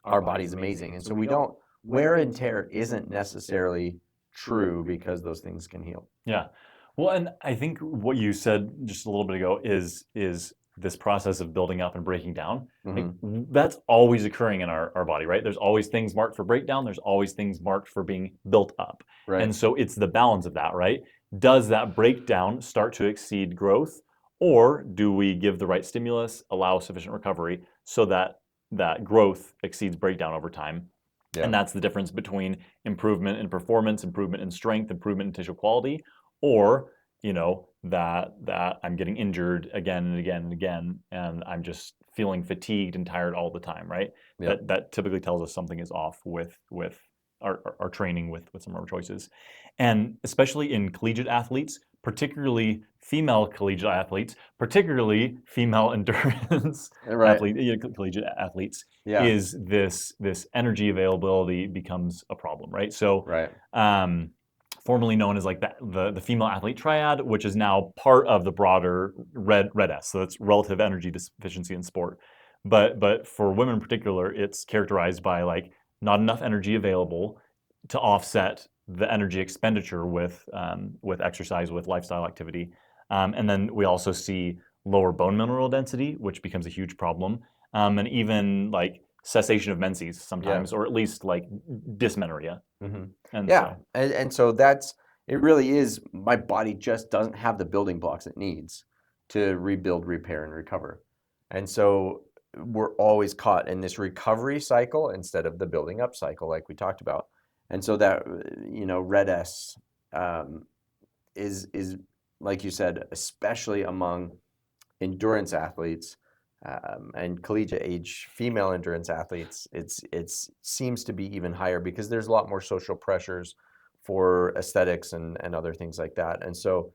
our body's amazing. And so we don't, wear and tear isn't necessarily true, because those things can heal. Yeah. Well, and I think what you said just a little bit ago is this process of building up and breaking down. Like, that's always occurring in our body, right? There's always things marked for breakdown. There's always things marked for being built up. Right. And so it's the balance of that, right? Does that breakdown start to exceed growth, or do we give the right stimulus, allow sufficient recovery so that that growth exceeds breakdown over time? Yeah. And that's the difference between improvement in performance, improvement in strength, improvement in tissue quality, or that I'm getting injured again and again and again, and I'm just feeling fatigued and tired all the time, right? Yep. That typically tells us something is off with our training, with some of our choices. And especially in collegiate athletes, particularly female collegiate athletes, particularly female endurance collegiate athletes, is this energy availability becomes a problem, right? So, formerly known as like the female athlete triad, which is now part of the broader RED-S. So that's relative energy deficiency in sport. But for women in particular, it's characterized by like not enough energy available to offset the energy expenditure with exercise, with lifestyle activity. And then we also see lower bone mineral density, which becomes a huge problem. And even like cessation of menses sometimes, or at least like dysmenorrhea. Mm-hmm. And so that's, it really is, my body just doesn't have the building blocks it needs to rebuild, repair, and recover. And so we're always caught in this recovery cycle instead of the building up cycle, like we talked about. And so that, RED-S is, like you said, especially among endurance athletes, and collegiate age female endurance athletes, it seems to be even higher, because there's a lot more social pressures for aesthetics and other things like that. And so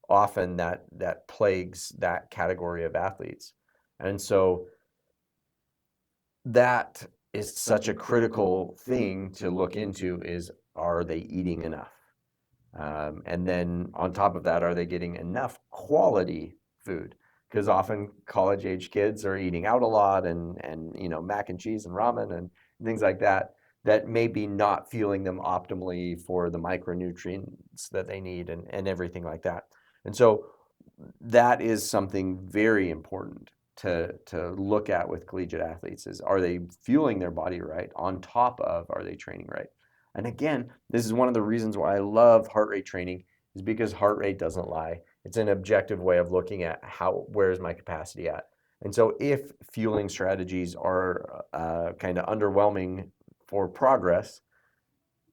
often that plagues that category of athletes. And so that is such a critical thing to look into, is, are they eating enough? And then on top of that, are they getting enough quality food? Because often college-age kids are eating out a lot, and mac and cheese and ramen and things like that may be not fueling them optimally for the micronutrients that they need and everything like that. And so that is something very important to look at with collegiate athletes, is, are they fueling their body right, on top of, are they training right? And again, this is one of the reasons why I love heart rate training, is because heart rate doesn't lie. It's an objective way of looking at where is my capacity at. And so if fueling strategies are kind of underwhelming for progress,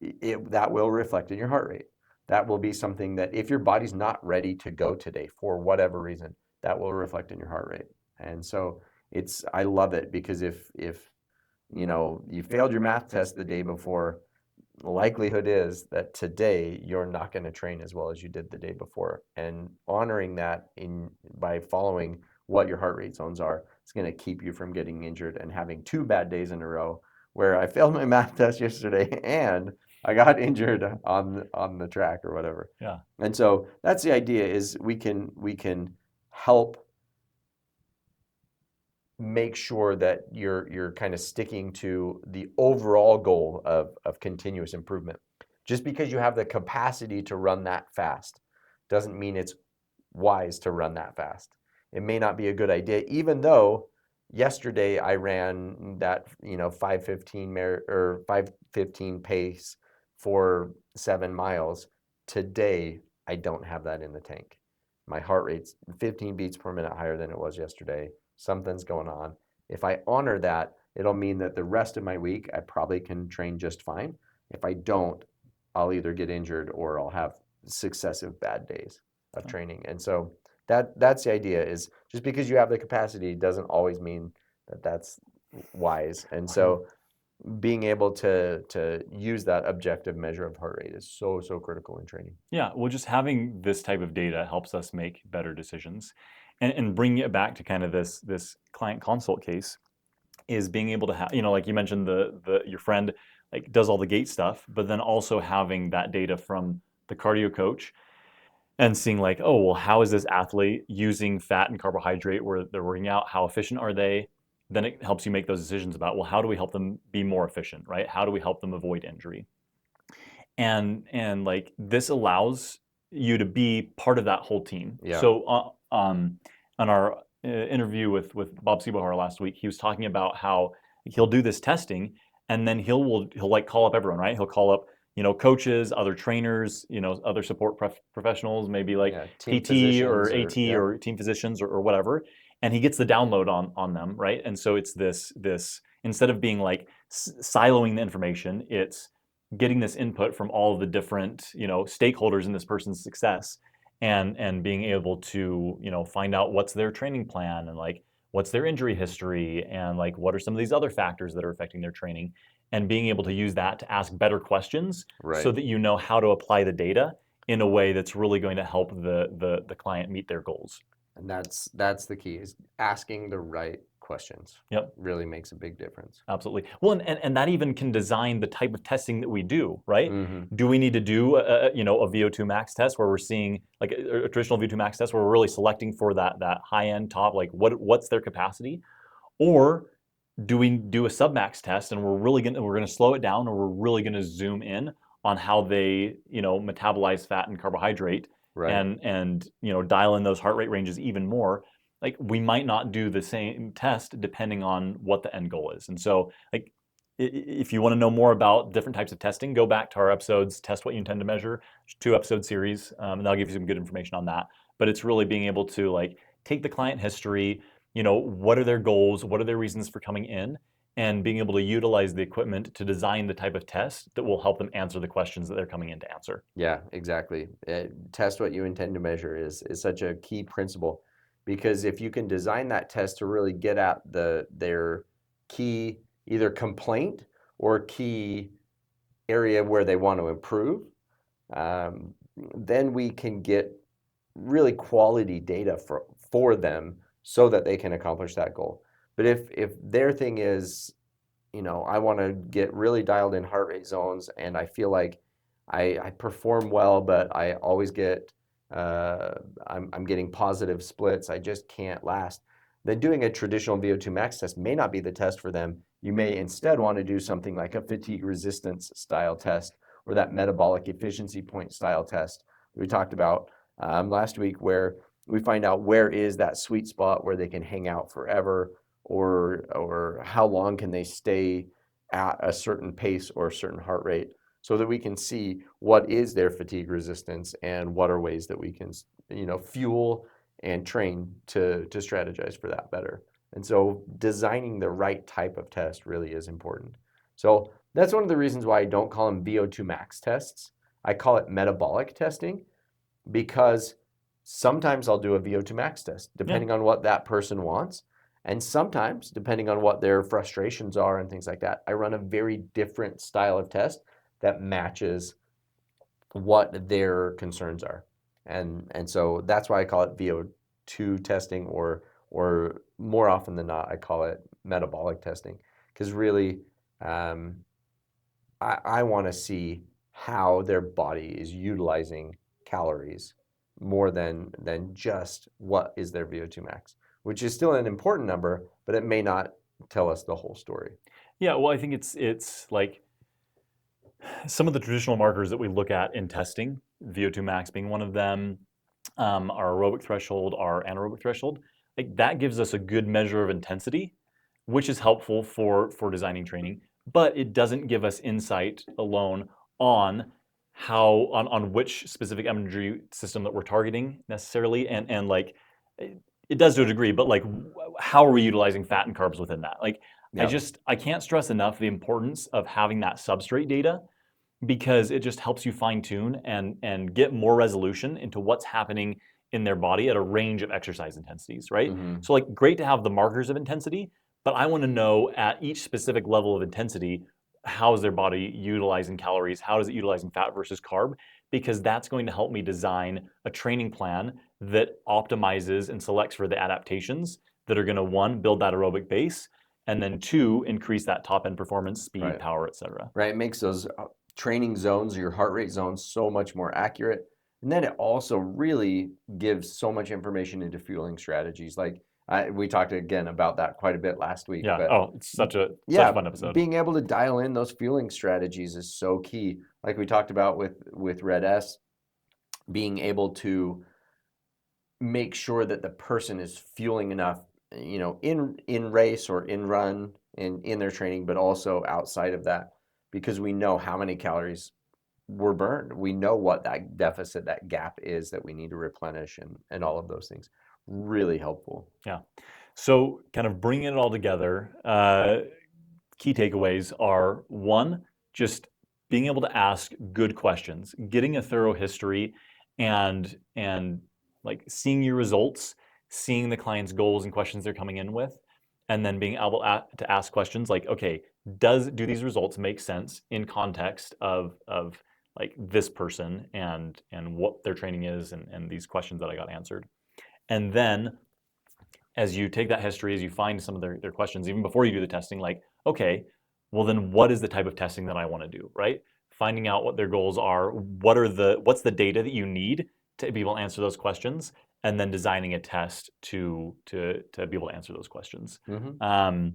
that will reflect in your heart rate. That will be something that if your body's not ready to go today for whatever reason, that will reflect in your heart rate. And so I love it because if you failed your math test the day before, the likelihood is that today you're not going to train as well as you did the day before. And honoring that by following what your heart rate zones are, it's going to keep you from getting injured and having 2 bad days in a row where I failed my math test yesterday and I got injured on the track or whatever. Yeah. And so that's the idea, is we can help make sure that you're kind of sticking to the overall goal of continuous improvement. Just because you have the capacity to run that fast doesn't mean it's wise to run that fast. It may not be a good idea, even though yesterday I ran that 5:15 or 5:15 pace for 7 miles. Today I don't have that in the tank. My heart rate's 15 beats per minute higher than it was yesterday. Something's going on. If I honor that, it'll mean that the rest of my week I probably can train just fine. If I don't, I'll either get injured or I'll have successive bad days of training. And so that's the idea, is just because you have the capacity doesn't always mean that that's wise. And so being able to use that objective measure of heart rate is so critical in training. Yeah, well, just having this type of data helps us make better decisions. And bringing it back to kind of this client consult case is being able to have, like you mentioned, your friend like does all the gait stuff, but then also having that data from the cardio coach and seeing like, oh, well, how is this athlete using fat and carbohydrate where they're working out? How efficient are they? Then it helps you make those decisions about, well, how do we help them be more efficient, right? How do we help them avoid injury? And like this allows you to be part of that whole team. Yeah. So on our interview with Bob Seebohar last week, he was talking about how he'll do this testing and then he'll like call up everyone, right? He'll call up coaches, other trainers, other support professionals, maybe like PT or AT or team physicians or whatever, and he gets the download on them, right? And so it's this instead of being like siloing the information, it's getting this input from all of the different stakeholders in this person's success, and being able to find out what's their training plan and like what's their injury history and like what are some of these other factors that are affecting their training, and being able to use that to ask better questions, right, so that you know how to apply the data in a way that's really going to help the client meet their goals. And that's the key, is asking the right questions. Yep. Really makes a big difference. Absolutely. Well, and that even can design the type of testing that we do, right? Mm-hmm. Do we need to do a VO2 max test where we're seeing like a traditional VO2 max test where we're really selecting for that high end top, like what's their capacity? Or do we do a submax test and we're going to slow it down, or we're really going to zoom in on how they metabolize fat and carbohydrate, right, and dial in those heart rate ranges even more? Like we might not do the same test depending on what the end goal is. And so like if you want to know more about different types of testing, go back to our episodes, Test What You Intend to Measure, 2-episode series, and that'll give you some good information on that. But it's really being able to like take the client history, what are their goals, what are their reasons for coming in, and being able to utilize the equipment to design the type of test that will help them answer the questions that they're coming in to answer. Yeah, exactly. Test what you intend to measure is such a key principle, because if you can design that test to really get at their key either complaint or key area where they want to improve, then we can get really quality data for them so that they can accomplish that goal. But if their thing is, I want to get really dialed in heart rate zones, and I feel like I perform well, but I always get, I'm getting positive splits, I just can't last, then doing a traditional VO2 max test may not be the test for them. You may instead want to do something like a fatigue resistance style test, or that metabolic efficiency point style test we talked about last week, where we find out where is that sweet spot where they can hang out forever, or how long can they stay at a certain pace or a certain heart rate. so that we can see what is their fatigue resistance and what are ways that we can, fuel and train to strategize for that better. And so designing the right type of test really is important. So that's one of the reasons why I don't call them VO2 max tests. I call it metabolic testing, because sometimes I'll do a VO2 max test depending on what that person wants. And sometimes, depending on what their frustrations are and things like that, I run a very different style of test that matches what their concerns are. And so that's why I call it VO2 testing, or more often than not, I call it metabolic testing. Because really, I want to see how their body is utilizing calories more than just what is their VO2 max, which is still an important number, but it may not tell us the whole story. Yeah, well, I think it's like some of the traditional markers that we look at in testing, VO2 max being one of them, our aerobic threshold, our anaerobic threshold, like that gives us a good measure of intensity, which is helpful for designing training, but it doesn't give us insight alone on on which specific energy system that we're targeting necessarily, and like it does to a degree, but like how are we utilizing fat and carbs within that? Like I can't stress enough the importance of having that substrate data, because it just helps you fine tune and get more resolution into what's happening in their body at a range of exercise intensities, right? Mm-hmm. So like great to have the markers of intensity, but I want to know at each specific level of intensity, how is their body utilizing calories? How is it utilizing fat versus carb? Because that's going to help me design a training plan that optimizes and selects for the adaptations that are going to, one, build that aerobic base, and then two, increase that top end performance, speed, power, et cetera. Right, it makes those training zones, your heart rate zones, so much more accurate. And then it also really gives so much information into fueling strategies. Like we talked again about that quite a bit last week. Yeah. But it's such a fun episode. Being able to dial in those fueling strategies is so key. Like we talked about with Red S, being able to make sure that the person is fueling enough, in race or in run in their training, but also outside of that, because we know how many calories were burned. We know what that deficit, that gap is that we need to replenish, and all of those things. Really helpful. Yeah. So kind of bringing it all together, key takeaways are, one, just being able to ask good questions, getting a thorough history, and like seeing your results, seeing the client's goals and questions they're coming in with, and then being able to ask questions like, okay, do these results make sense in context of like this person and what their training is, and these questions that I got answered. And then as you take that history, as you find some of their questions, even before you do the testing, like, okay, well then what is the type of testing that I want to do, right? Finding out what their goals are, what's the data that you need to be able to answer those questions, and then designing a test to be able to answer those questions. Mm-hmm.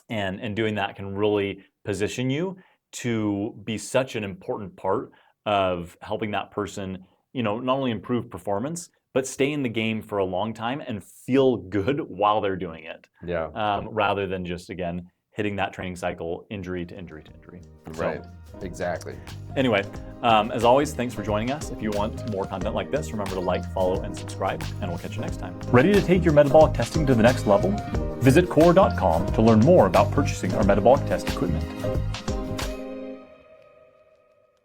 And doing that can really position you to be such an important part of helping that person, not only improve performance, but stay in the game for a long time and feel good while they're doing it. Yeah. Rather than just, again, hitting that training cycle, injury to injury to injury. Right. Exactly. Anyway, as always, thanks for joining us. If you want more content like this, remember to like, follow, and subscribe, and we'll catch you next time. Ready to take your metabolic testing to the next level? Visit KORR.com to learn more about purchasing our metabolic test equipment.